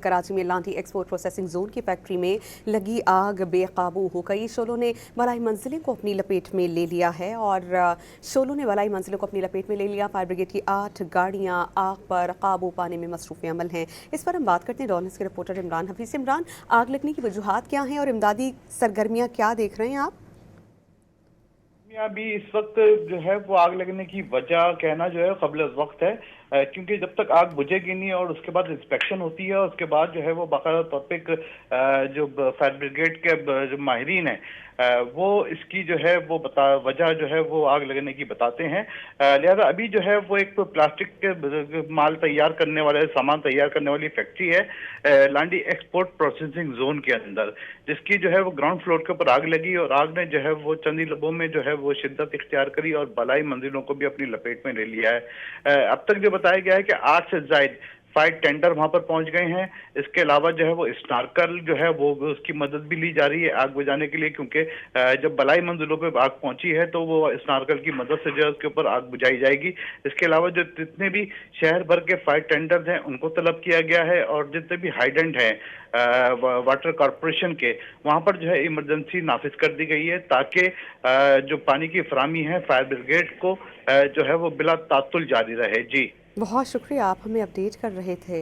कराची में लांडी export processing zone की factory में लगी आग बेकाबू हो गई। शोलों ने बलाई मंजिलें को अपनी लपेट में ले लिया है और शोलों ने बलाई मंजिलों को अपनी लपेट में ले लिया। फायर ब्रिगेड की 8 गाड़ियां आग पर काबू पाने में मसरूफ़ अमल हैं। इस पर हम बात करते हैं डॉलर्स के रिपोर्टर इमरान हफीज से। इमरान, आग लगने की वजूहात क्या हैं और इमदादी सरगर्मियां क्या देख रहे हैं आप? अभी इस वक्त जो है वो आग लगने की वजह कहना जो है कबल वक्त है, क्योंकि जब तक आग बुझेगी नहीं और उसके बाद इंस्पेक्शन होती है, उसके बाद जो है वो बाकायदा तौर पे जो फायर ब्रिगेड के जो माहिरीन है वो इसकी जो है वो वजह जो है वो आग लगने की बताते हैं। लिहाजा अभी जो है वो एक प्लास्टिक के माल तैयार करने वाले सामान तैयार करने वाली फैक्ट्री है लांडी एक्सपोर्ट प्रोसेसिंग जोन के अंदर, जिसकी जो है वो ग्राउंड फ्लोर के ऊपर आग लगी और आग ने जो है वो चंद ही लम्हों में जो है वो शिद्दत इख्तियार करी और बलाई मंजिलों को भी अपनी लपेट में ले लिया है। अब तक जो बताया गया है कि 8 से ज्यादा फायर टेंडर वहां पर पहुंच गए हैं। इसके अलावा जो है वो स्नार्कल जो है वो उसकी मदद भी ली जा रही है आग बुझाने के लिए, क्योंकि जब बलाई मंजिलों पे आग पहुंची है तो वो स्नार्कल की मदद से जो है उसके ऊपर आग बुझाई जाएगी। इसके अलावा जो जितने भी शहर भर के फायर टेंडर्स हैं उनको तलब किया गया है और जितने भी हाइडेंट हैं वाटर कॉरपोरेशन के, वहां पर जो है इमरजेंसी नाफिज कर दी गई है ताकि जो पानी की फराहमी है फायर ब्रिगेड को जो है वो बिला तातुल जारी रहे। जी बहुत शुक्रिया, आप हमें अपडेट कर रहे थे।